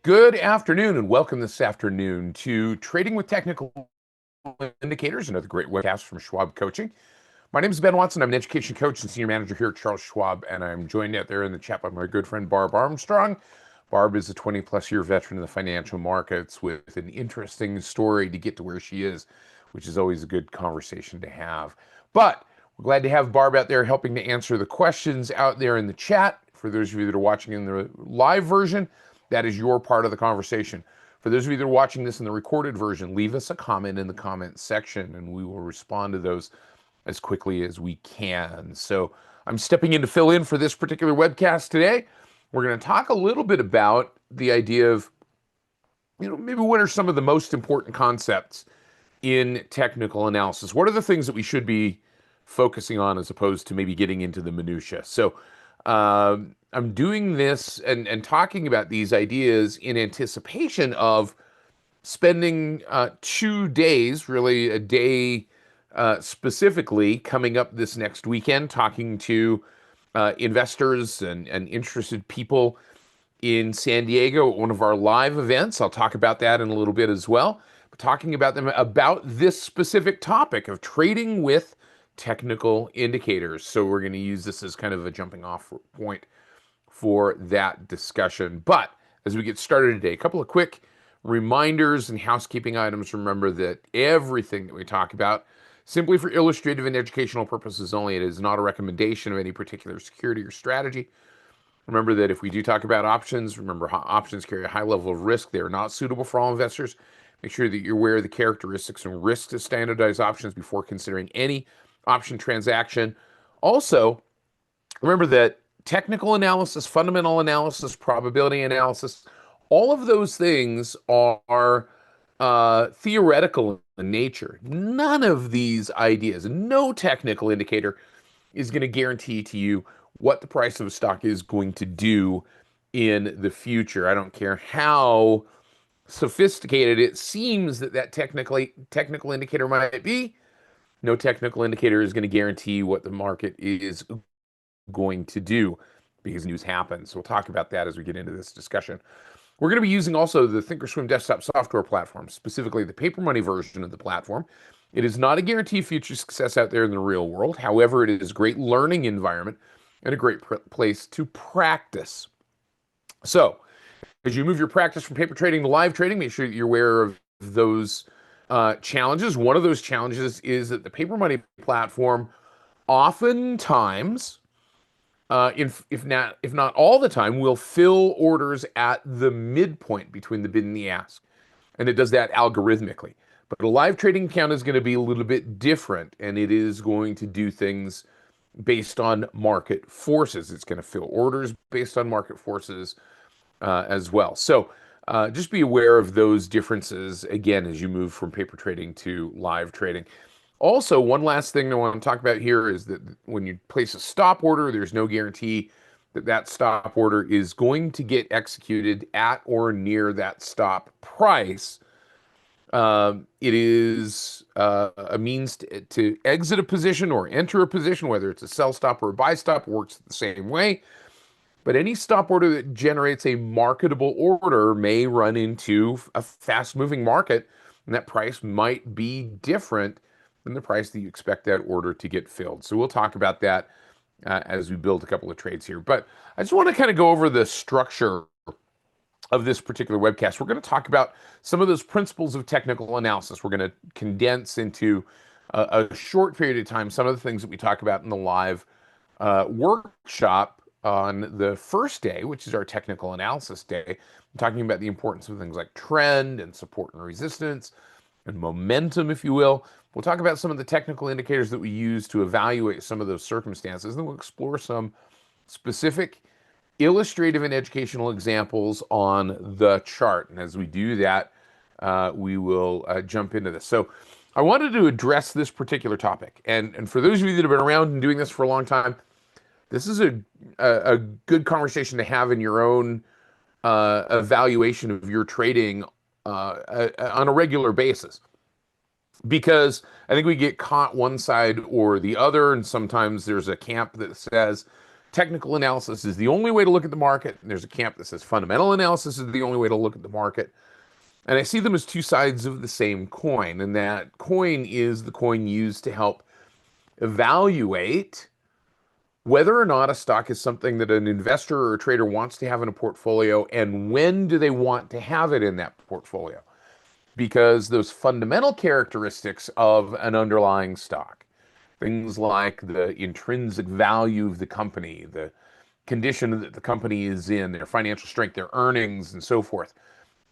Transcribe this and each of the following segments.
Good afternoon and welcome this afternoon to Trading with Technical Indicators, another great webcast from Schwab Coaching. My name is Ben Watson. I'm an education coach and senior manager here at Charles Schwab, and I'm joined out there in the chat by my good friend Barb Armstrong. Barb is a 20-plus year veteran in the financial markets with an interesting story to get to where she is, which is always a good conversation to have. But we're glad to have Barb out there helping to answer the questions out there in the chat. For those of you that are watching in the live version, that is your part of the conversation. For those of you that are watching this in the recorded version, leave us a comment in the comment section and we will respond to those as quickly as we can. So I'm stepping in to fill in for this particular webcast today. We're going to talk a little bit about the idea of, maybe what are some of the most important concepts in technical analysis? What are the things that we should be focusing on as opposed to maybe getting into the minutia? So I'm doing this and talking about these ideas in anticipation of spending 2 days, really a day specifically, coming up this next weekend, talking to investors and interested people in San Diego at one of our live events. I'll talk about that in a little bit as well. But talking about this specific topic of trading with technical indicators. So we're going to use this as kind of a jumping off point for that discussion. But as we get started today, a couple of quick reminders and housekeeping items. Remember that everything that we talk about, simply for illustrative and educational purposes only. It is not a recommendation of any particular security or strategy. Remember that if we do talk about options, remember options carry a high level of risk. They are not suitable for all investors. Make sure that you're aware of the characteristics and risks of standardized options before considering any option transaction. Also, remember that technical analysis, fundamental analysis, probability analysis, all of those things are theoretical in nature. None of these ideas, no technical indicator is going to guarantee to you what the price of a stock is going to do in the future. I don't care how sophisticated it seems that technical indicator might be. No technical indicator is going to guarantee what the market is going to do because news happens. So we'll talk about that as we get into this discussion. We're going to be using also the Thinkorswim desktop software platform, specifically the paper money version of the platform. It is not a guarantee of future success out there in the real world. However, it is a great learning environment and a great place to practice. So as you move your practice from paper trading to live trading, make sure that you're aware of those challenges. One of those challenges is that the paper money platform oftentimes, if not all the time, will fill orders at the midpoint between the bid and the ask. And it does that algorithmically. But a live trading account is going to be a little bit different, and it is going to do things based on market forces. It's going to fill orders based on market forces as well. So just be aware of those differences, again, as you move from paper trading to live trading. Also, one last thing I want to talk about here is that when you place a stop order, there's no guarantee that that stop order is going to get executed at or near that stop price. It is a means to exit a position or enter a position, whether it's a sell stop or a buy stop, works the same way. But any stop order that generates a marketable order may run into a fast-moving market, and that price might be different than the price that you expect that order to get filled. So we'll talk about that as we build a couple of trades here. But I just want to kind of go over the structure of this particular webcast. We're going to talk about some of those principles of technical analysis. We're going to condense into a short period of time some of the things that we talk about in the live workshop on the first day, which is our technical analysis day. I'm talking about the importance of things like trend and support and resistance and momentum, if you will. We'll talk about some of the technical indicators that we use to evaluate some of those circumstances, and then we'll explore some specific illustrative and educational examples on the chart. And as we do that, we will jump into this. So I wanted to address this particular topic. And for those of you that have been around and doing this for a long time, this is a good conversation to have in your own evaluation of your trading on a regular basis. Because I think we get caught one side or the other, and sometimes there's a camp that says technical analysis is the only way to look at the market, and there's a camp that says fundamental analysis is the only way to look at the market. And I see them as two sides of the same coin, and that coin is the coin used to help evaluate whether or not a stock is something that an investor or a trader wants to have in a portfolio, and when do they want to have it in that portfolio. Because those fundamental characteristics of an underlying stock, things like the intrinsic value of the company, the condition that the company is in, their financial strength, their earnings, and so forth,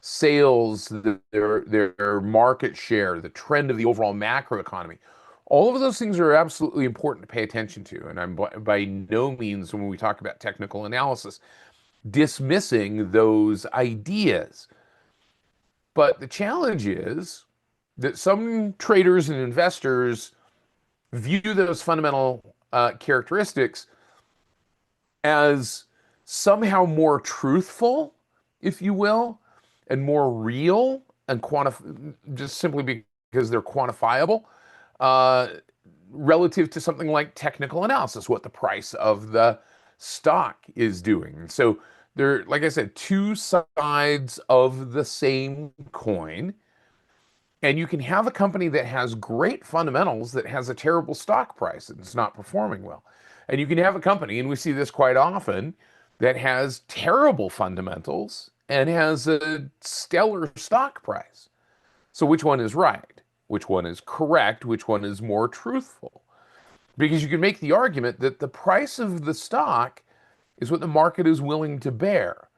sales, their market share, the trend of the overall macroeconomy. All of those things are absolutely important to pay attention to. And I'm by no means, when we talk about technical analysis, dismissing those ideas. But the challenge is that some traders and investors view those fundamental characteristics as somehow more truthful, if you will, and more real and just simply because they're quantifiable, relative to something like technical analysis, what the price of the stock is doing. And so they're, like I said, two sides of the same coin. And you can have a company that has great fundamentals that has a terrible stock price and it's not performing well. And you can have a company, and we see this quite often, that has terrible fundamentals and has a stellar stock price. So which one is right? Which one is correct? Which one is more truthful? Because you can make the argument that the price of the stock is what the market is willing to bear.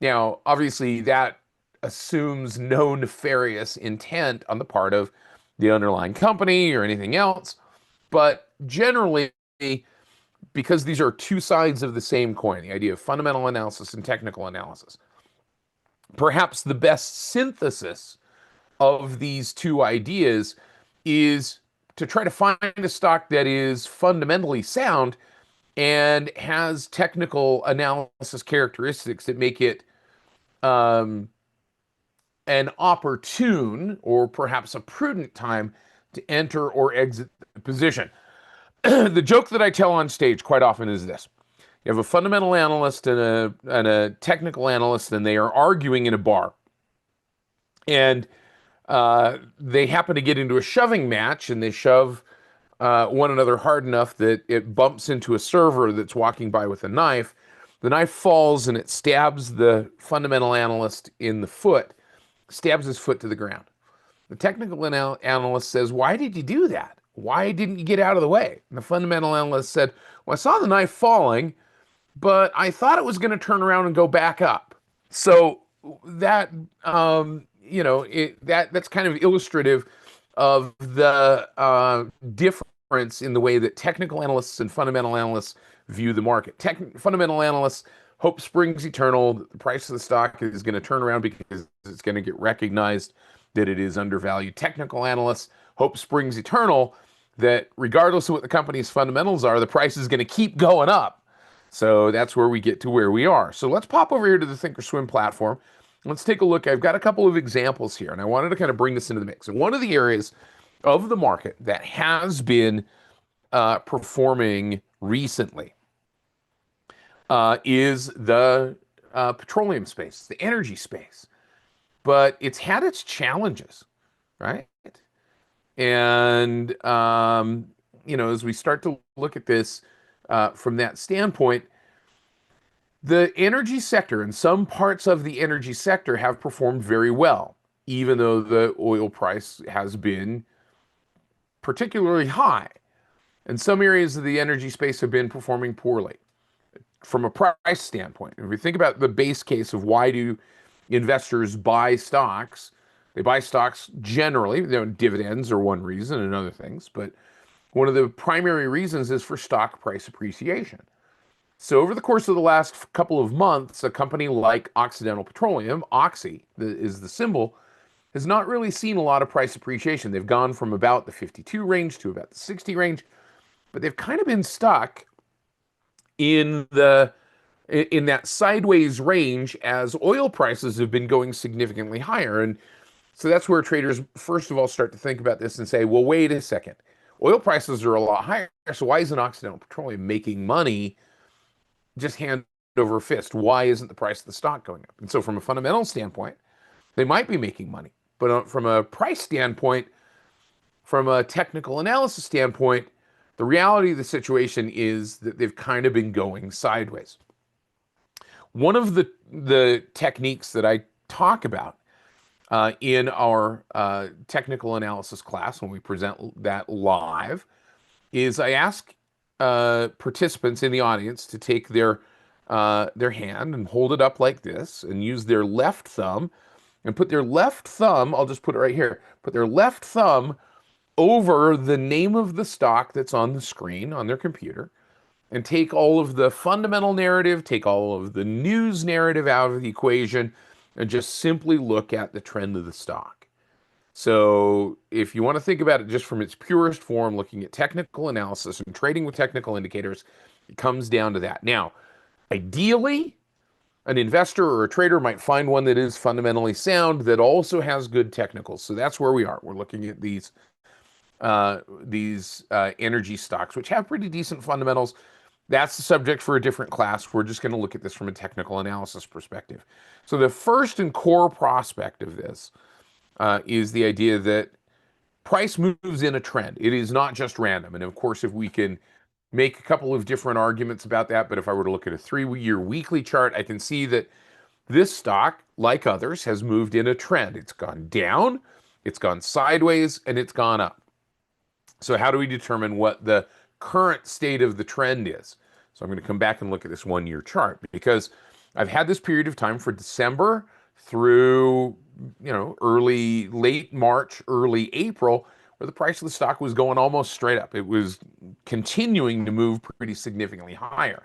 Now, obviously, that assumes no nefarious intent on the part of the underlying company or anything else. But generally, because these are two sides of the same coin, the idea of fundamental analysis and technical analysis, perhaps the best synthesis of these two ideas is to try to find a stock that is fundamentally sound and has technical analysis characteristics that make it an opportune or perhaps a prudent time to enter or exit the position. The joke that I tell on stage quite often is this. You have a fundamental analyst and a technical analyst, and they are arguing in a bar. And they happen to get into a shoving match, and they shove one another hard enough that it bumps into a server that's walking by with a knife. The knife falls and it stabs the fundamental analyst in the foot, stabs his foot to the ground. The technical analyst says, "Why did you do that? Why didn't you get out of the way?" And the fundamental analyst said, "Well, I saw the knife falling, but I thought it was going to turn around and go back up." So that, that's kind of illustrative of the difference in the way that technical analysts and fundamental analysts view the market. Fundamental analysts hope springs eternal, that the price of the stock is going to turn around because it's going to get recognized that it is undervalued. Technical analysts hope springs eternal, that regardless of what the company's fundamentals are, the price is going to keep going up. So that's where we get to where we are. So let's pop over here to the Thinkorswim platform. Let's take a look. I've got a couple of examples here, and I wanted to kind of bring this into the mix. And one of the areas of the market that has been performing recently is the petroleum space, the energy space. But it's had its challenges, right? And, as we start to look at this from that standpoint, the energy sector and some parts of the energy sector have performed very well, even though the oil price has been particularly high. And some areas of the energy space have been performing poorly from a price standpoint. If we think about the base case of why do investors buy stocks, they buy stocks generally, dividends are one reason and other things, but one of the primary reasons is for stock price appreciation. So over the course of the last couple of months, a company like Occidental Petroleum, Oxy is the symbol, has not really seen a lot of price appreciation. They've gone from about the 52 range to about the 60 range, but they've kind of been stuck in that sideways range as oil prices have been going significantly higher. And so that's where traders, first of all, start to think about this and say, well, wait a second. Oil prices are a lot higher, so why isn't Occidental Petroleum making money just hand over fist. Why isn't the price of the stock going up? And so from a fundamental standpoint, they might be making money. But from a price standpoint, from a technical analysis standpoint, the reality of the situation is that they've kind of been going sideways. One of the techniques that I talk about in our technical analysis class when we present that live is I ask participants in the audience to take their hand and hold it up like this and use their left thumb and put their left thumb, I'll just put it right here, put their left thumb over the name of the stock that's on the screen on their computer and take all of the fundamental narrative, take all of the news narrative out of the equation, and just simply look at the trend of the stock. So if you want to think about it just from its purest form, looking at technical analysis and trading with technical indicators, it comes down to that. Now, ideally, an investor or a trader might find one that is fundamentally sound that also has good technicals. So that's where we are. We're looking at these energy stocks, which have pretty decent fundamentals. That's the subject for a different class. We're just going to look at this from a technical analysis perspective. So the first and core prospect of this is the idea that price moves in a trend. It is not just random. And of course, if we can make a couple of different arguments about that, but if I were to look at a 3-year weekly chart, I can see that this stock, like others, has moved in a trend. It's gone down, it's gone sideways, and it's gone up. So how do we determine what the current state of the trend is? So I'm going to come back and look at this 1-year chart because I've had this period of time for December through, late March, early April, where the price of the stock was going almost straight up. It was continuing to move pretty significantly higher.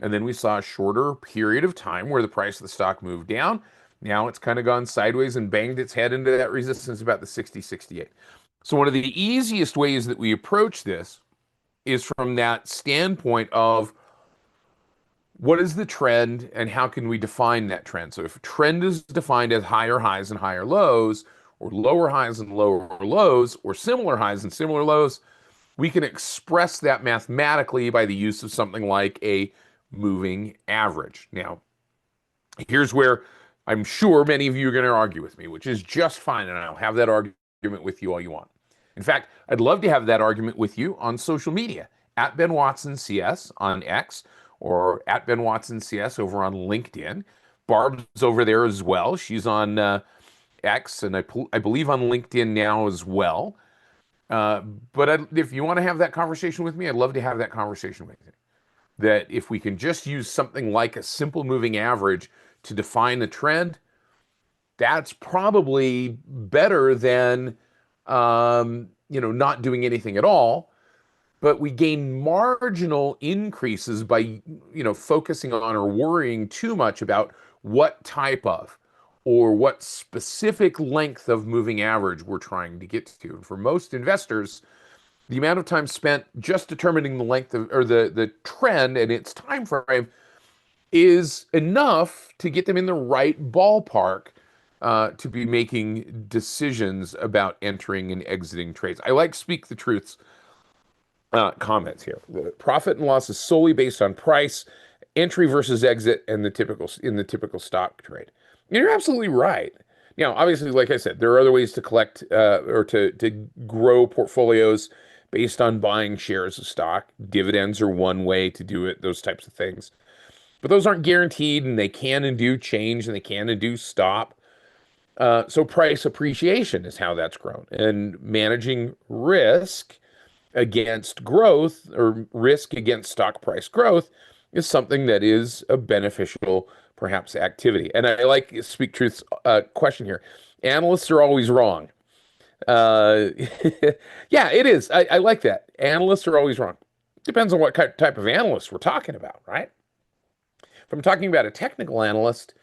And then we saw a shorter period of time where the price of the stock moved down. Now it's kind of gone sideways and banged its head into that resistance about the 60-68. So one of the easiest ways that we approach this is from that standpoint of what is the trend and how can we define that trend? So if a trend is defined as higher highs and higher lows, or lower highs and lower lows, or similar highs and similar lows, we can express that mathematically by the use of something like a moving average. Now, here's where I'm sure many of you are going to argue with me, which is just fine, and I'll have that argument with you all you want. In fact, I'd love to have that argument with you on social media, at Ben Watson CS on X, or at Ben Watson CS over on LinkedIn. Barb's over there as well. She's on X, and I believe on LinkedIn now as well. But if you want to have that conversation with me, I'd love to have that conversation with you. That if we can just use something like a simple moving average to define the trend, that's probably better than not doing anything at all. But we gain marginal increases by focusing on or worrying too much about what type of or what specific length of moving average we're trying to get to. And for most investors, the amount of time spent just determining the length of or the trend and its time frame is enough to get them in the right ballpark to be making decisions about entering and exiting trades. I like Speak the Truth's comments here. The profit and loss is solely based on price, entry versus exit, and the typical stock trade. And you're absolutely right. Now, obviously, like I said, there are other ways to collect or to grow portfolios based on buying shares of stock. Dividends are one way to do it, those types of things. But those aren't guaranteed, and they can and do change, and they can and do stop. So price appreciation is how that's grown. And managing risk against growth or risk against stock price growth is something that is a beneficial, perhaps, activity. And I like Speak Truth's question here. Analysts are always wrong. Yeah, it is. I like that. Analysts are always wrong. Depends on what type of analyst we're talking about, right? If I'm talking about a technical analyst,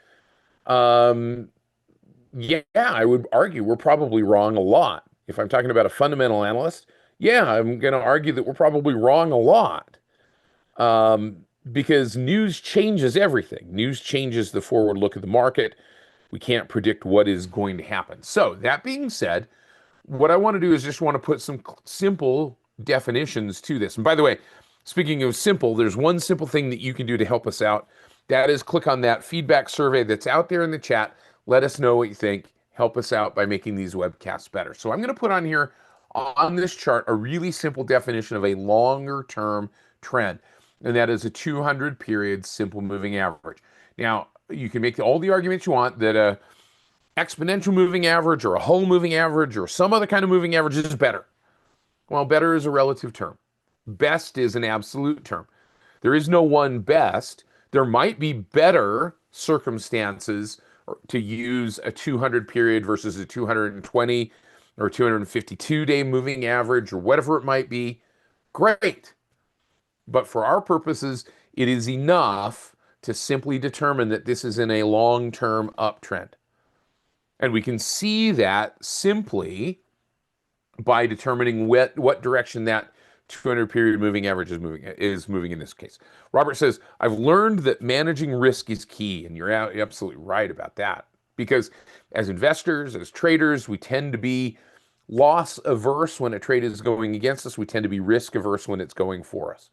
yeah, I would argue we're probably wrong a lot. If I'm talking about a fundamental analyst, yeah, I'm going to argue that we're probably wrong a lot. Because news changes everything. News changes the forward look of the market. We can't predict what is going to happen. So that being said, what I want to do is just want to put some simple definitions to this. And by the way, Speaking of simple, there's one simple thing that you can do to help us out. That is click on that feedback survey that's out there in the chat. Let us know what you think. Help us out by making these webcasts better. So I'm going to put on here on this chart a really simple definition of a longer term trend, and that is a 200 period simple moving average. Now, you can make all the arguments you want that a exponential moving average or a whole moving average or some other kind of moving average is better. Well, better is a relative term. Best is an absolute term. There is no one best. There might be better circumstances to use a 200 period versus a 220 or 252-day moving average or whatever it might be. Great. But for our purposes, it is enough to simply determine that this is in a long-term uptrend. And we can see that simply by determining what direction that 200 period moving average is moving in this case. Robert says, I've learned that managing risk is key. And you're absolutely right about that. Because as investors, as traders, we tend to be loss averse when a trade is going against us. We tend to be risk averse when it's going for us.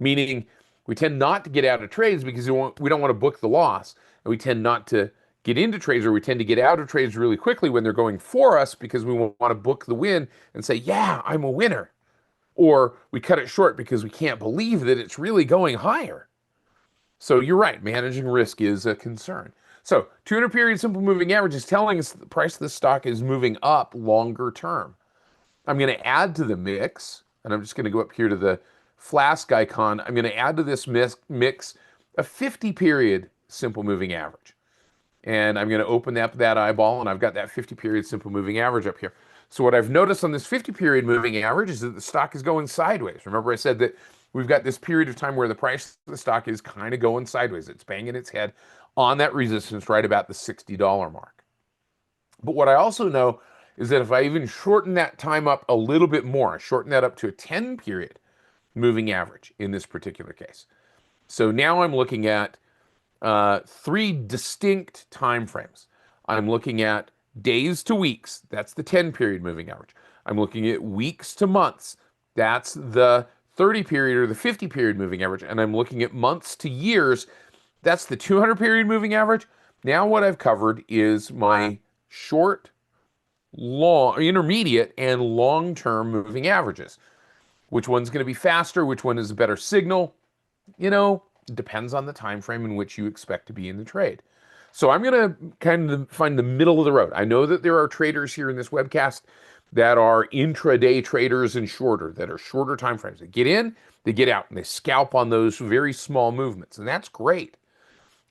Meaning we tend not to get out of trades because we don't want to book the loss. And we tend not to get into trades, or we tend to get out of trades really quickly when they're going for us because we want to book the win and say, yeah, I'm a winner. Or we cut it short because we can't believe that it's really going higher. So you're right, managing risk is a concern. So 200 period simple moving average is telling us that the price of the stock is moving up longer term. I'm going to add to the mix, and I'm just going to go up here to the flask icon. I'm going to add to this mix a 50 period simple moving average. And I'm going to open up that eyeball, and I've got that 50 period simple moving average up here. So what I've noticed on this 50 period moving average is that the stock is going sideways. Remember I said that we've got this period of time where the price of the stock is kind of going sideways. It's banging its head on that resistance right about the $60 mark. But what I also know is that if I even shorten that time up a little bit more, I shorten that up to a 10 period moving average in this particular case. So now I'm looking at three distinct time frames. I'm looking at days to weeks. That's the 10 period moving average. I'm looking at weeks to months. That's the 30 period or the 50 period moving average. And I'm looking at months to years. That's the 200 period moving average. Now what I've covered is my short, long, intermediate, and long-term moving averages. Which one's going to be faster? Which one is a better signal? You know, depends on the time frame in which you expect to be in the trade. So I'm going to kind of find the middle of the road. I know that there are traders here in this webcast that are intraday traders and shorter, that are shorter time frames. They get in, they get out, and they scalp on those very small movements, and that's great.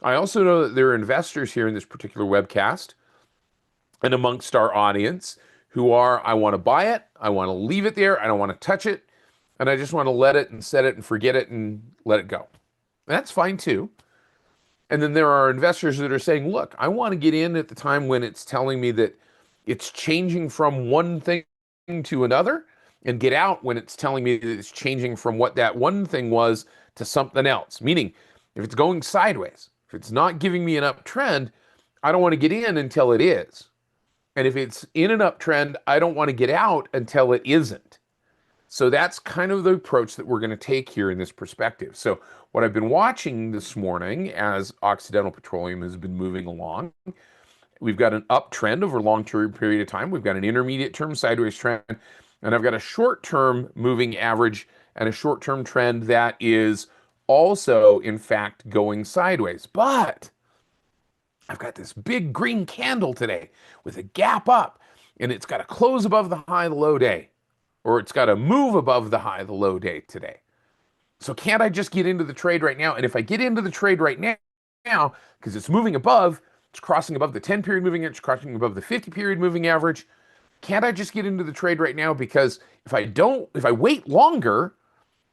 I also know that there are investors here in this particular webcast and amongst our audience who are, I want to buy it, I want to leave it there, I don't want to touch it, and I just want to let it and set it and forget it and let it go. That's fine too. And then there are investors that are saying, look, I want to get in at the time when it's telling me that it's changing from one thing to another, and get out when it's telling me that it's changing from what that one thing was to something else. Meaning, if it's going sideways, if it's not giving me an uptrend, I don't want to get in until it is. And if it's in an uptrend, I don't want to get out until it isn't. So that's kind of the approach that we're going to take here in this perspective. So what I've been watching this morning as Occidental Petroleum has been moving along, we've got an uptrend over a long-term period of time. We've got an intermediate-term sideways trend, and I've got a short-term moving average and a short-term trend that is also, in fact, going sideways. But I've got this big green candle today with a gap up, and it's got to close above the high of the low day, or it's got to move above the high of the low day today. So can't I just get into the trade right now? And if I get into the trade right now, because it's moving above, it's crossing above the 10 period moving average, crossing above the 50 period moving average, can't I just get into the trade right now? Because if I wait longer,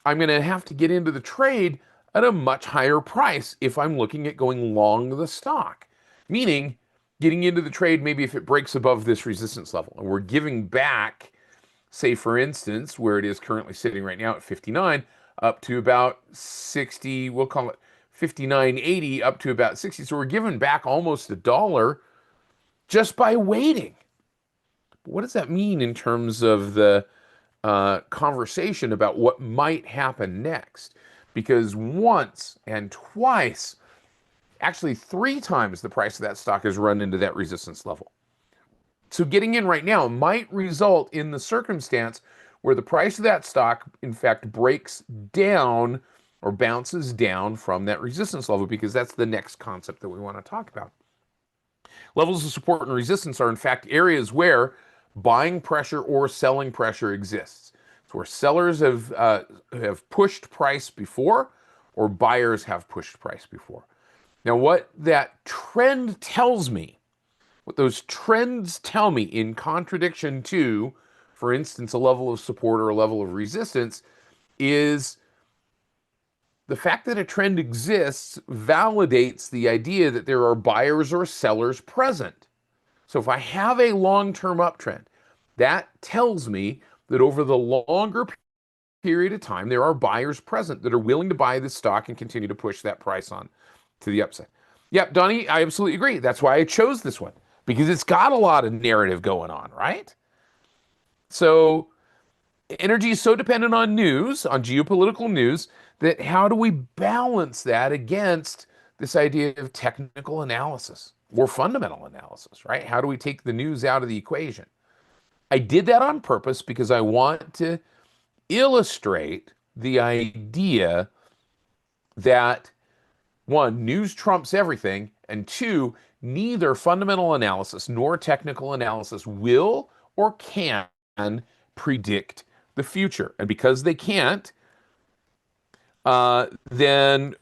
I'm going to have to get into the trade at a much higher price if I'm looking at going long the stock. Meaning, getting into the trade maybe if it breaks above this resistance level. And we're giving back, say for instance, where it is currently sitting right now at 59, up to about 60, we'll call it 59.80 up to about 60. So we're giving back almost $1 just by waiting. What does that mean in terms of the conversation about what might happen next. Because once and twice, actually 3 times, the price of that stock has run into that resistance level. So getting in right now might result in the circumstance where the price of that stock, in fact, breaks down or bounces down from that resistance level, because that's the next concept that we want to talk about. Levels of support and resistance are, in fact, areas where buying pressure or selling pressure exists. It's where sellers have pushed price before, or buyers have pushed price before. Now, what that trend tells me, what those trends tell me in contradiction to, for instance, a level of support or a level of resistance, is the fact that a trend exists validates the idea that there are buyers or sellers present. So if I have a long-term uptrend, that tells me that over the longer period of time, there are buyers present that are willing to buy this stock and continue to push that price on to the upside. Yep, Donnie, I absolutely agree. That's why I chose this one, because it's got a lot of narrative going on, right? So energy is so dependent on news, on geopolitical news, that how do we balance that against this idea of technical analysis or fundamental analysis, right? How do we take the news out of the equation? I did that on purpose because I want to illustrate the idea that, one, news trumps everything, and two, neither fundamental analysis nor technical analysis will or can predict the future. And because they can't, then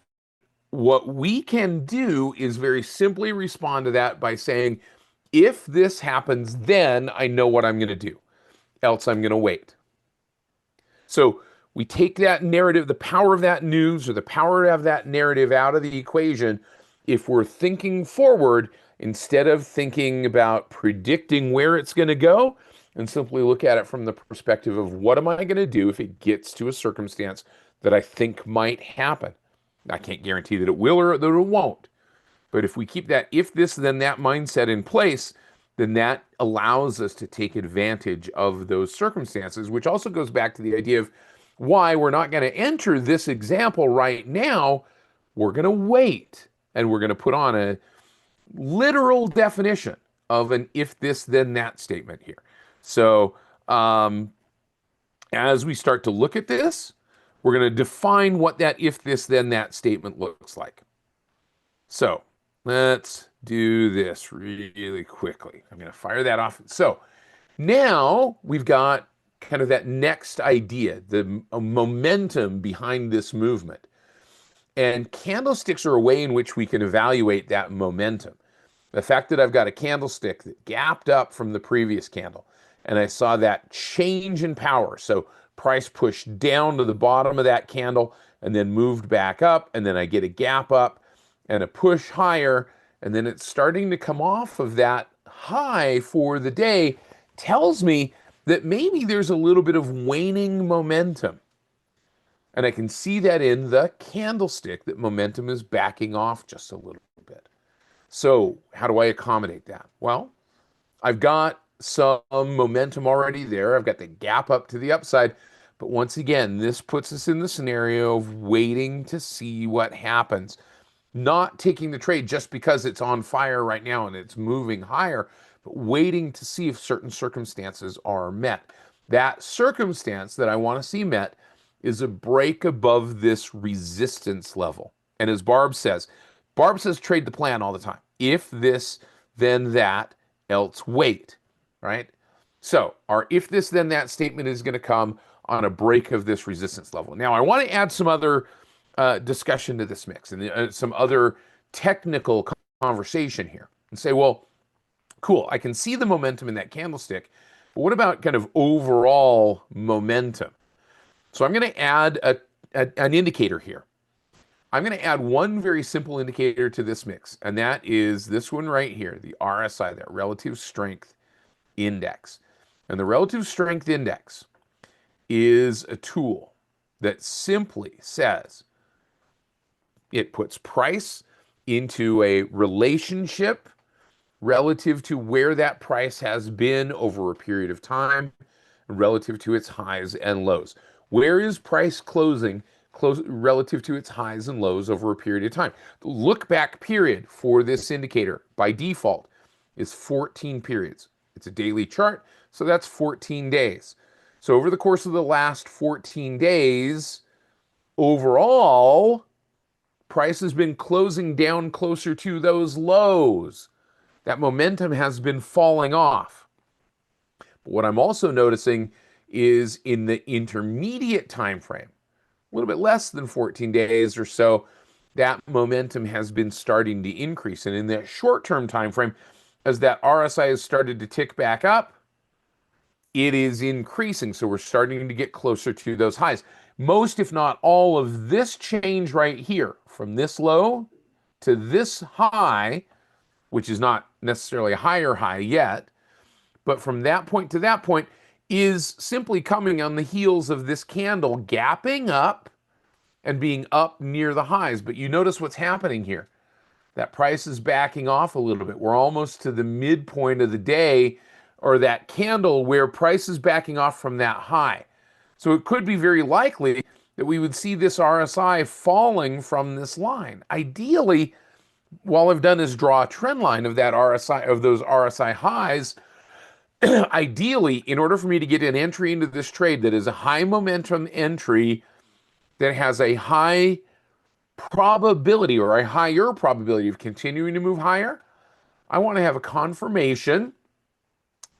what we can do is very simply respond to that by saying, if this happens, then I know what I'm going to do. Else I'm going to wait. So we take that narrative, the power of that news or the power of that narrative out of the equation if we're thinking forward instead of thinking about predicting where it's going to go, and simply look at it from the perspective of what am I going to do if it gets to a circumstance that I think might happen. I can't guarantee that it will or that it won't. But if we keep that if this, then that mindset in place, then that allows us to take advantage of those circumstances, which also goes back to the idea of why we're not going to enter this example right now. We're going to wait, and we're going to put on a literal definition of an if this, then that statement here. So as we start to look at this, we're going to define what that if this, then that statement looks like. So let's do this really quickly. I'm going to fire that off. So now we've got kind of that next idea, the momentum behind this movement. And candlesticks are a way in which we can evaluate that momentum. The fact that I've got a candlestick that gapped up from the previous candle, and I saw that change in power. So price pushed down to the bottom of that candle and then moved back up, and then I get a gap up and a push higher, and then it's starting to come off of that high for the day, tells me that maybe there's a little bit of waning momentum. And I can see that in the candlestick, that momentum is backing off just a little bit. So how do I accommodate that? Well, I've got some momentum already there. I've got the gap up to the upside. But once again, this puts us in the scenario of waiting to see what happens. Not taking the trade just because it's on fire right now and it's moving higher, but waiting to see if certain circumstances are met. That circumstance that I want to see met is a break above this resistance level. And as Barb says trade the plan all the time. If this, then that, else wait, right? So our if this, then that statement is going to come on a break of this resistance level. Now, I want to add some other discussion to this mix and some other technical conversation here and say, well, cool, I can see the momentum in that candlestick, but what about kind of overall momentum? So I'm going to add an indicator here. I'm going to add one very simple indicator to this mix, and that is this one right here, the RSI, that Relative Strength Index. And the Relative Strength Index is a tool that simply says it puts price into a relationship relative to where that price has been over a period of time relative to its highs and lows. Where is price closing relative to its highs and lows over a period of time? The look back period for this indicator by default is 14 periods. It's a daily chart, so that's 14 days. So over the course of the last 14 days, overall, price has been closing down closer to those lows. That momentum has been falling off. But what I'm also noticing is in the intermediate time frame, a little bit less than 14 days or so, that momentum has been starting to increase. And in that short-term time frame, as that RSI has started to tick back up, it is increasing. So we're starting to get closer to those highs. Most, if not all, of this change right here, from this low to this high, which is not necessarily a higher high yet, but from that point to that point, is simply coming on the heels of this candle gapping up and being up near the highs. But you notice what's happening here. That price is backing off a little bit. We're almost to the midpoint of the day, or that candle where price is backing off from that high. So it could be very likely that we would see this RSI falling from this line. Ideally, all I've done is draw a trend line of that RSI, of those RSI highs. Ideally, in order for me to get an entry into this trade that is a high momentum entry that has a high probability or a higher probability of continuing to move higher, I want to have a confirmation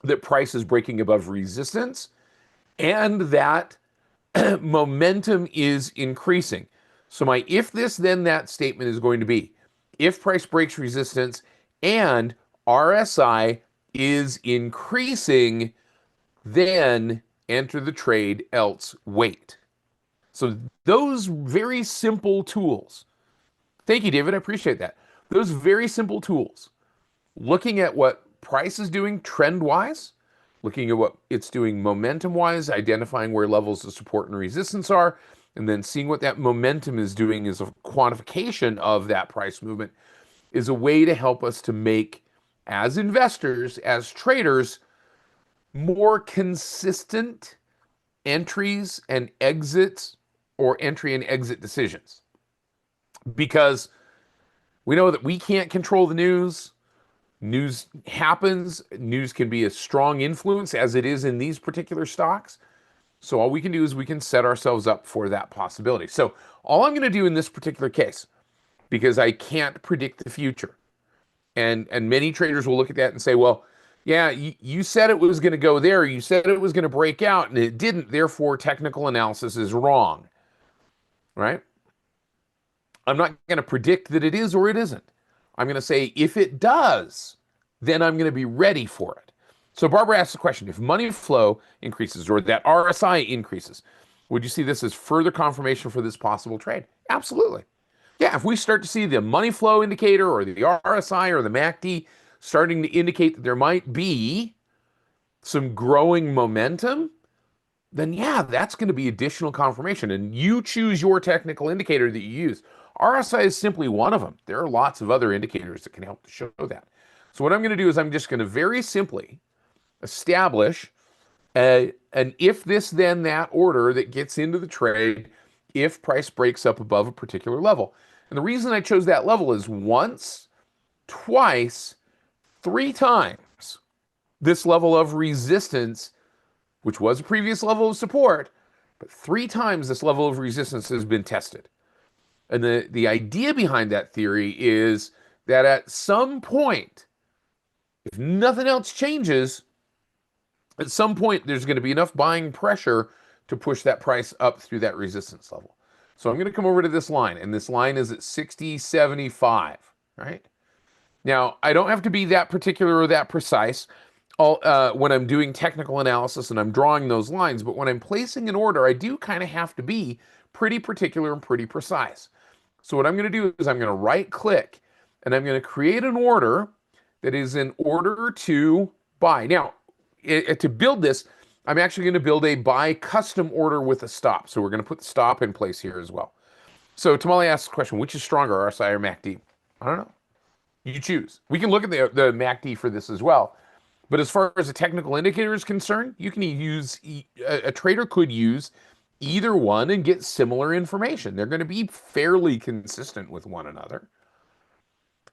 that price is breaking above resistance and that momentum is increasing. So my if this then that statement is going to be, if price breaks resistance and RSI is increasing, then enter the trade, else wait. So those very simple tools, thank you, David, I appreciate that. Those very simple tools, looking at what price is doing trend-wise, looking at what it's doing momentum-wise, identifying where levels of support and resistance are, and then seeing what that momentum is doing as a quantification of that price movement, is a way to help us to make, as investors, as traders, more consistent entries and exits, or entry and exit decisions. Because we know that we can't control the news. News happens. News can be a strong influence, as it is in these particular stocks. So all we can do is we can set ourselves up for that possibility. So all I'm going to do in this particular case, because I can't predict the future, and many traders will look at that and say, well, yeah, you said it was going to go there. You said it was going to break out, and it didn't. Therefore, technical analysis is wrong, right? I'm not going to predict that it is or it isn't. I'm going to say, if it does, then I'm going to be ready for it. So Barbara asked the question, if money flow increases or that RSI increases, would you see this as further confirmation for this possible trade? Absolutely. Yeah, if we start to see the money flow indicator or the RSI or the MACD starting to indicate that there might be some growing momentum, then yeah, that's going to be additional confirmation. And you choose your technical indicator that you use. RSI is simply one of them. There are lots of other indicators that can help to show that. So what I'm going to do is I'm just going to very simply establish an if this then that order that gets into the trade if price breaks up above a particular level. And the reason I chose that level is once, twice, 3 times this level of resistance, which was a previous level of support, but 3 times this level of resistance has been tested. And the idea behind that theory is that at some point, if nothing else changes, at some point there's going to be enough buying pressure to push that price up through that resistance level. So I'm going to come over to this line, and this line is at 60.75, right? Now, I don't have to be that particular or that precise when I'm doing technical analysis and I'm drawing those lines, but when I'm placing an order, I do kind of have to be pretty particular and pretty precise. So what I'm going to do is I'm going to right click and I'm going to create an order that is an order to buy. Now, to build this, I'm actually going to build a buy custom order with a stop. So we're going to put the stop in place here as well. So Tamale asks the question, which is stronger, RSI or MACD? I don't know. You choose. We can look at the MACD for this as well. But as far as a technical indicator is concerned, you can use a trader could use either one and get similar information. They're going to be fairly consistent with one another.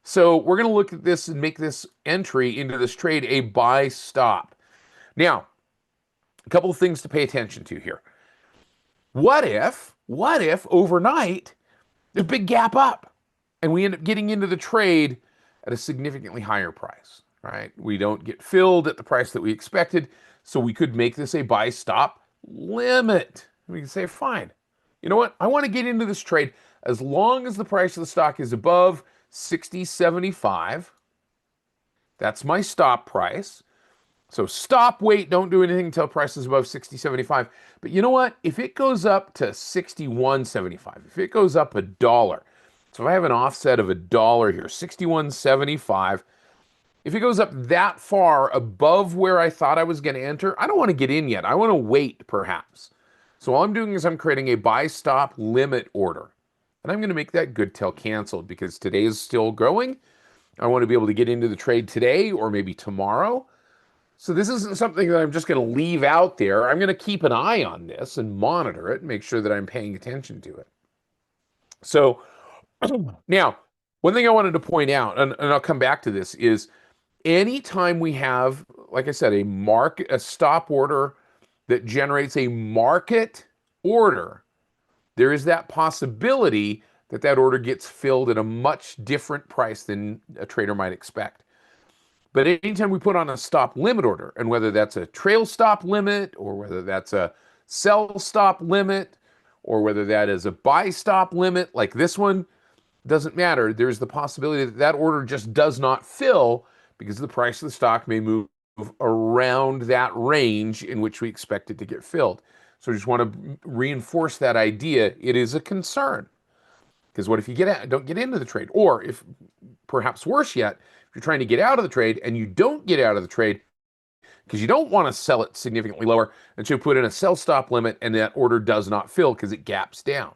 So we're going to look at this and make this entry into this trade a buy stop. Now, a couple of things to pay attention to here. What if overnight there's a big gap up and we end up getting into the trade at a significantly higher price, right? We don't get filled at the price that we expected, so we could make this a buy stop limit. We can say, fine, you know what? I want to get into this trade as long as the price of the stock is above 60.75. That's my stop price. So stop, wait, don't do anything until price is above 60.75. But you know what? If it goes up to 61.75, if it goes up $1, so if I have an offset of $1 here, 61.75, if it goes up that far above where I thought I was going to enter, I don't want to get in yet. I want to wait, perhaps. So all I'm doing is I'm creating a buy stop limit order. And I'm going to make that good till canceled because today is still growing. I want to be able to get into the trade today or maybe tomorrow. So this isn't something that I'm just going to leave out there. I'm going to keep an eye on this and monitor it and make sure that I'm paying attention to it. So now, one thing I wanted to point out, and I'll come back to this, is anytime we have, like I said, a stop order that generates a market order, there is that possibility that that order gets filled at a much different price than a trader might expect. But anytime we put on a stop limit order, and whether that's a trail stop limit, or whether that's a sell stop limit, or whether that is a buy stop limit like this one, doesn't matter. There's the possibility that that order just does not fill because the price of the stock may move around that range in which we expect it to get filled. So I just want to reinforce that idea. It is a concern. Because what if you don't get into the trade? Or if, perhaps worse yet, if you're trying to get out of the trade and you don't get out of the trade because you don't want to sell it significantly lower, and so you put in a sell stop limit and that order does not fill because it gaps down.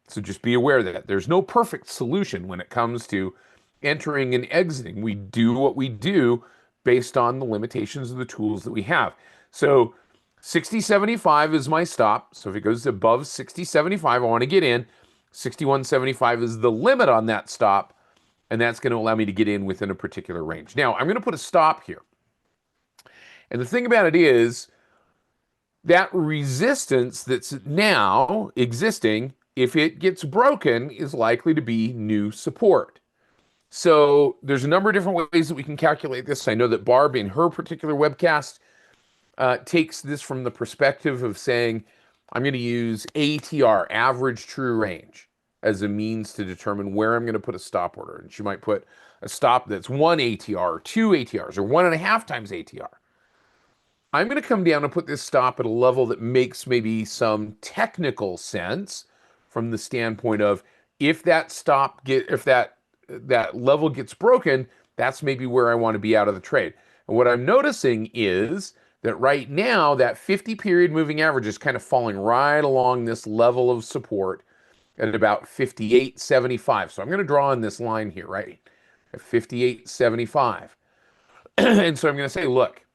So just be aware that there's no perfect solution when it comes to entering and exiting. We do what we do based on the limitations of the tools that we have. So 60.75 is my stop. So if it goes above 60.75, I want to get in. 61.75 is the limit on that stop, and that's going to allow me to get in within a particular range. Now, I'm going to put a stop here. And the thing about it is that resistance that's now existing, if it gets broken, is likely to be new support. So there's a number of different ways that we can calculate this. I know that Barb, in her particular webcast, takes this from the perspective of saying, I'm going to use ATR, average true range, as a means to determine where I'm going to put a stop order. And she might put a stop that's 1 ATR, or 2 ATRs, or 1.5 times ATR. I'm going to come down and put this stop at a level that makes maybe some technical sense from the standpoint of if that that level gets broken, that's maybe where I want to be out of the trade. And what I'm noticing is that right now that 50 period moving average is kind of falling right along this level of support at about 58.75. So I'm going to draw on this line here, right? At 58.75. And so I'm going to say, look,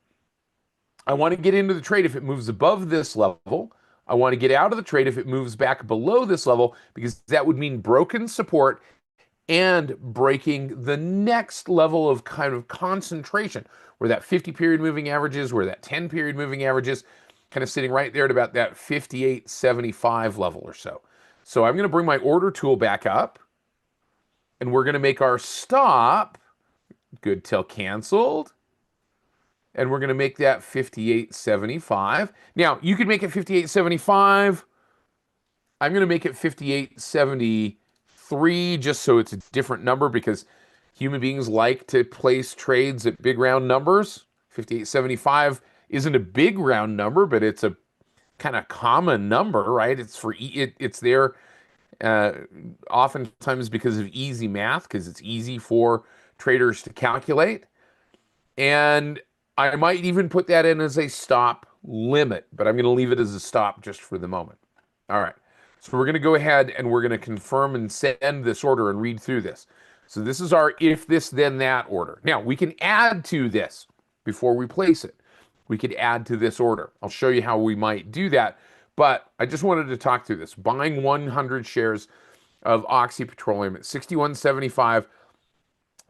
I want to get into the trade if it moves above this level. I want to get out of the trade if it moves back below this level, because that would mean broken support and breaking the next level of kind of concentration, where that 50 period moving average is, where that 10 period moving average is, kind of sitting right there at about that 58.75 level or so. So I'm going to bring my order tool back up, and we're going to make our stop good till canceled. And we're going to make that 58.75. Now, you could make it 58.75. I'm going to make it 58.73 just so it's a different number, because human beings like to place trades at big round numbers. 58.75 isn't a big round number, but it's a kind of common number, right? It's there oftentimes because of easy math, because it's easy for traders to calculate. And I might even put that in as a stop limit, but I'm going to leave it as a stop just for the moment. All right. So we're going to go ahead and we're going to confirm and send this order and read through this. So this is our if this then that order. Now we can add to this before we place it. We could add to this order. I'll show you how we might do that. But I just wanted to talk through this. Buying 100 shares of Oxy Petroleum at 61.75.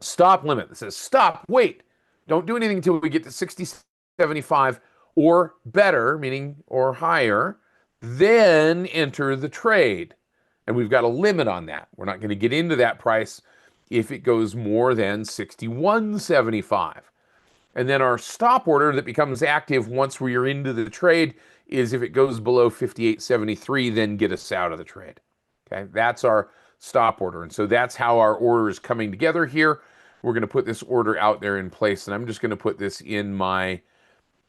Stop limit. It says stop, wait. Don't do anything until we get to 60.75 or better, meaning or higher. Then enter the trade. And we've got a limit on that. We're not going to get into that price if it goes more than 61.75. And then our stop order that becomes active once we are into the trade is if it goes below 58.73, then get us out of the trade. Okay, that's our stop order. And so that's how our order is coming together here. We're going to put this order out there in place, and I'm just going to put this in my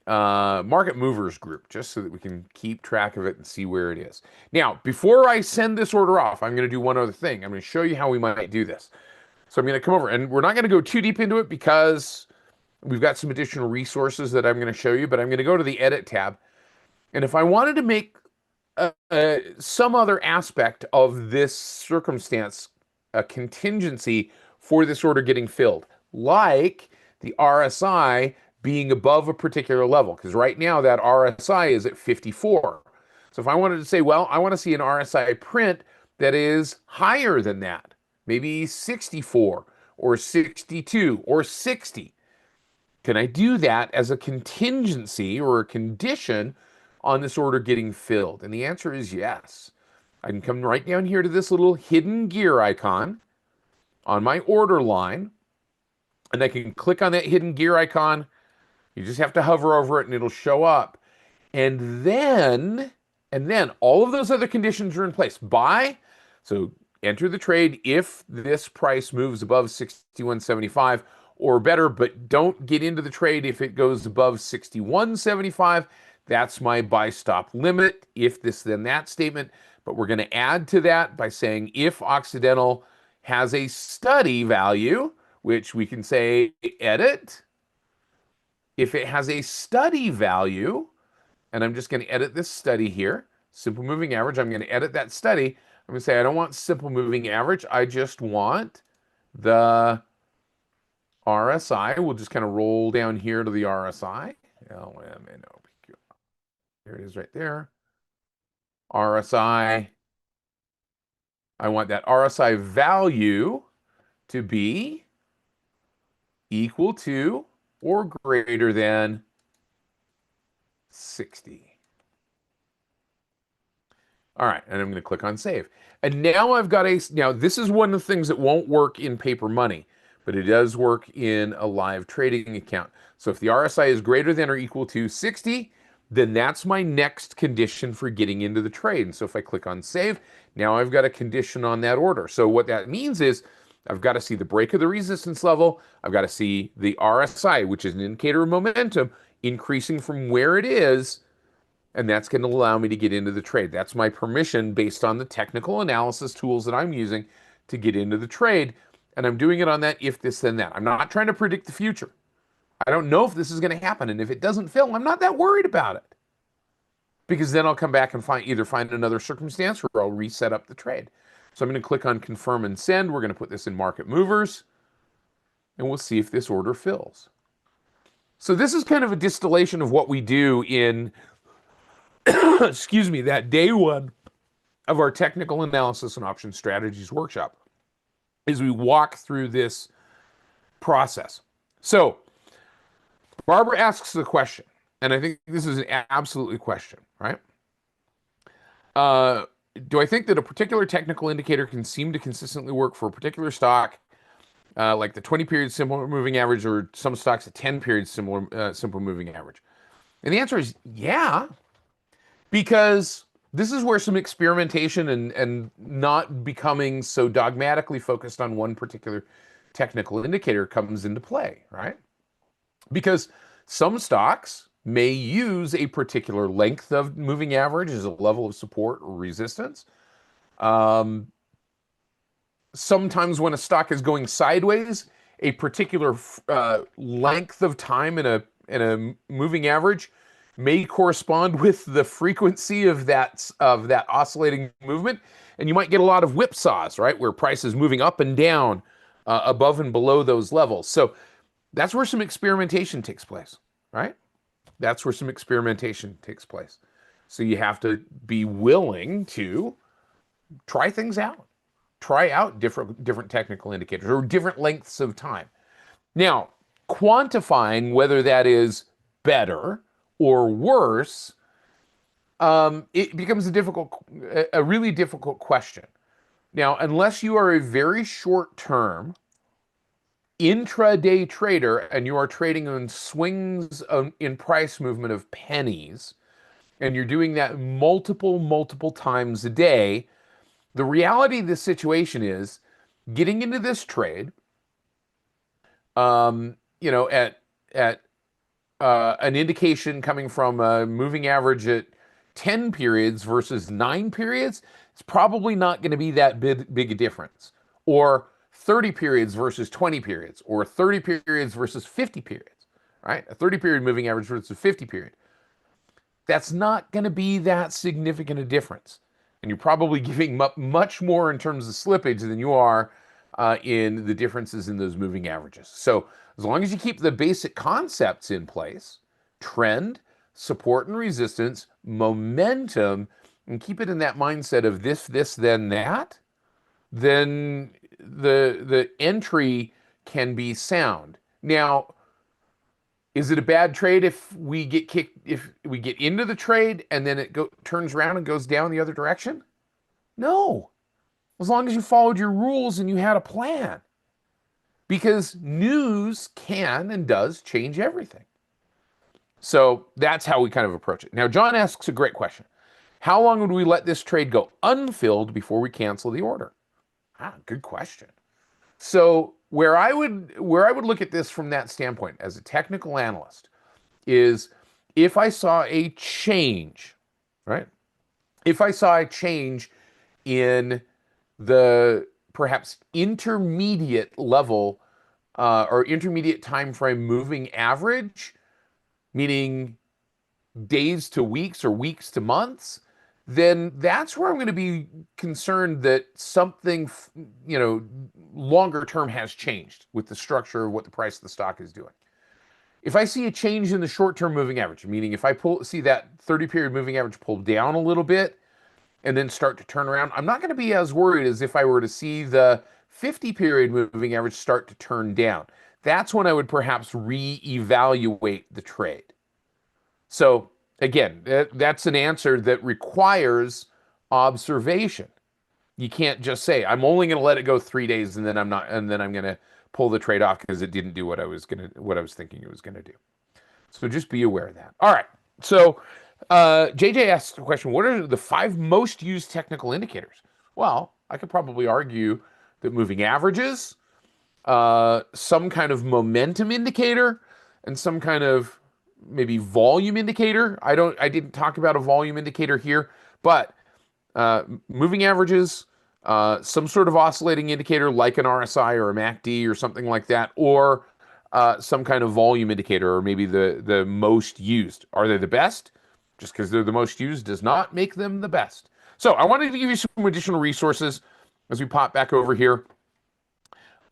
market movers group just so that we can keep track of it and see where it is. Now, before I send this order off, I'm going to do one other thing. I'm going to show you how we might do this. So I'm going to come over, and we're not going to go too deep into it because we've got some additional resources that I'm going to show you, but I'm going to go to the Edit tab. And if I wanted to make some other aspect of this circumstance a contingency for this order getting filled, like the RSI being above a particular level, because right now that RSI is at 54. So if I wanted to say, well, I want to see an RSI print that is higher than that, maybe 64 or 62 or 60, can I do that as a contingency or a condition on this order getting filled? And the answer is yes. I can come right down here to this little hidden gear icon on my order line, and I can click on that hidden gear icon. You just have to hover over it and it'll show up. And then all of those other conditions are in place. Buy, so enter the trade if this price moves above 61.75 or better, but don't get into the trade if it goes above 61.75. That's my buy stop limit, if this then that statement. But we're going to add to that by saying if Occidental has a study value, which we can say edit. If it has a study value, and I'm just going to edit this study here, simple moving average, I'm going to edit that study. I'm going to say I don't want simple moving average. I just want the RSI. We'll just kind of roll down here to the RSI. LMNOPQ. There it is right there. RSI. I want that RSI value to be equal to or greater than 60. All right, and I'm going to click on save. And now I've got now this is one of the things that won't work in paper money, but it does work in a live trading account. So if the RSI is greater than or equal to 60, then that's my next condition for getting into the trade. And so if I click on save, now I've got a condition on that order. So what that means is I've got to see the break of the resistance level. I've got to see the RSI, which is an indicator of momentum, increasing from where it is. And that's going to allow me to get into the trade. That's my permission based on the technical analysis tools that I'm using to get into the trade. And I'm doing it on that if this, then that. I'm not trying to predict the future. I don't know if this is going to happen. And if it doesn't fill, I'm not that worried about it. Because then I'll come back and either find another circumstance or I'll reset up the trade. So I'm going to click on confirm and send. We're going to put this in market movers. And we'll see if this order fills. So this is kind of a distillation of what we do in, excuse me, that day one of our technical analysis and option strategies workshop, is we walk through this process. So Barbara asks the question, and I think this is an absolutely question, right? Do I think that a particular technical indicator can seem to consistently work for a particular stock, like the 20-period simple moving average, or some stocks a 10-period simple moving average? And the answer is yeah, because this is where some experimentation and not becoming so dogmatically focused on one particular technical indicator comes into play, right? Because some stocks may use a particular length of moving average as a level of support or resistance. Sometimes when a stock is going sideways, a particular length of time in a moving average may correspond with the frequency of that oscillating movement, and you might get a lot of whipsaws, right, where price is moving up and down above and below those levels. So That's where some experimentation takes place, right? That's where some experimentation takes place. So you have to be willing to try things out, try out different technical indicators or different lengths of time. Now, quantifying whether that is better or worse, it becomes a really difficult question. Now, unless you are a very short-term intraday trader and you are trading on swings in price movement of pennies, and you're doing that multiple times a day, the reality of this situation is getting into this trade, at an indication coming from a moving average at 10 periods versus 9 periods, it's probably not going to be that big a difference. Or 30 periods versus 20 periods, or 30 periods versus 50 periods, right? A 30 period moving average versus a 50 period. That's not going to be that significant a difference. And you're probably giving up much more in terms of slippage than you are in the differences in those moving averages. So as long as you keep the basic concepts in place, trend, support and resistance, momentum, and keep it in that mindset of this, then that, then the entry can be sound. Now, is it a bad trade if we get into the trade and then it turns around and goes down the other direction? No. As long as you followed your rules and you had a plan. Because news can and does change everything. So that's how we kind of approach it. Now, John asks a great question. How long would we let this trade go unfilled before we cancel the order? Good question. So where I would look at this from that standpoint as a technical analyst is if I saw a change, right? If I saw a change in the perhaps intermediate level or intermediate time frame moving average, meaning days to weeks or weeks to months, then that's where I'm going to be concerned that something, longer term has changed with the structure of what the price of the stock is doing. If I see a change in the short-term moving average, meaning if I see that 30-period moving average pull down a little bit and then start to turn around, I'm not going to be as worried as if I were to see the 50-period moving average start to turn down. That's when I would perhaps reevaluate the trade. So again, that's an answer that requires observation. You can't just say, I'm only going to let it go 3 days and then I'm going to pull the trade off because it didn't do what I was thinking it was going to do. So just be aware of that. All right. So JJ asked the question, what are the 5 most used technical indicators? Well, I could probably argue that moving averages, some kind of momentum indicator, and some kind of maybe volume indicator. I didn't talk about a volume indicator here, but moving averages, some sort of oscillating indicator like an RSI or a MACD or something like that, or some kind of volume indicator, or maybe the most used. Are they the best? Just because they're the most used does not make them the best. So I wanted to give you some additional resources as we pop back over here.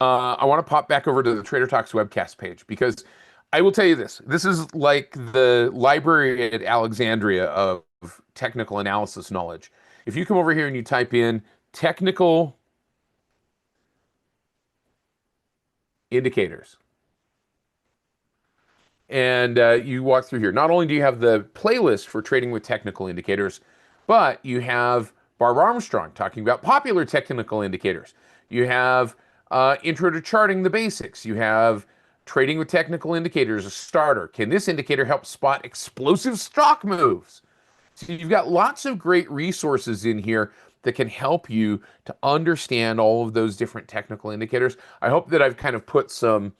I want to pop back over to the Trader Talks webcast page because I will tell you this. This is like the library at Alexandria of technical analysis knowledge. If you come over here and you type in technical indicators, and you walk through here, not only do you have the playlist for trading with technical indicators, but you have Barbara Armstrong talking about popular technical indicators. You have Intro to Charting the Basics. You have Trading with Technical Indicators, a starter. Can this indicator help spot explosive stock moves? So you've got lots of great resources in here that can help you to understand all of those different technical indicators. I hope that I've kind of put some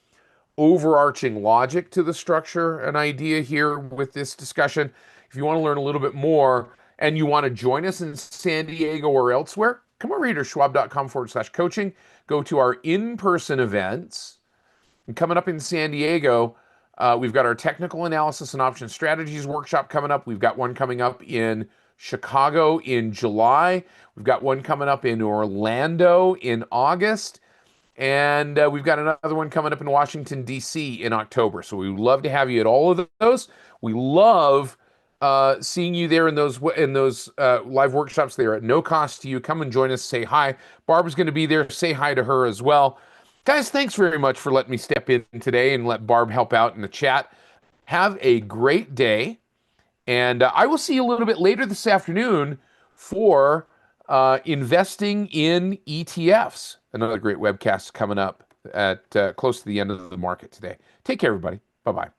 overarching logic to the structure, an idea here with this discussion. If you want to learn a little bit more and you want to join us in San Diego or elsewhere, come over here to schwab.com/coaching. Go to our in-person events. And coming up in San Diego, we've got our technical analysis and option strategies workshop coming up. We've got one coming up in Chicago in July. We've got one coming up in Orlando in August. And we've got another one coming up in Washington, D.C. in October. So we would love to have you at all of those. We love seeing you there in those live workshops there at no cost to you. Come and join us. Say hi. Barbara's going to be there. Say hi to her as well. Guys, thanks very much for letting me step in today and let Barb help out in the chat. Have a great day. And I will see you a little bit later this afternoon for investing in ETFs. Another great webcast coming up at close to the end of the market today. Take care, everybody. Bye-bye.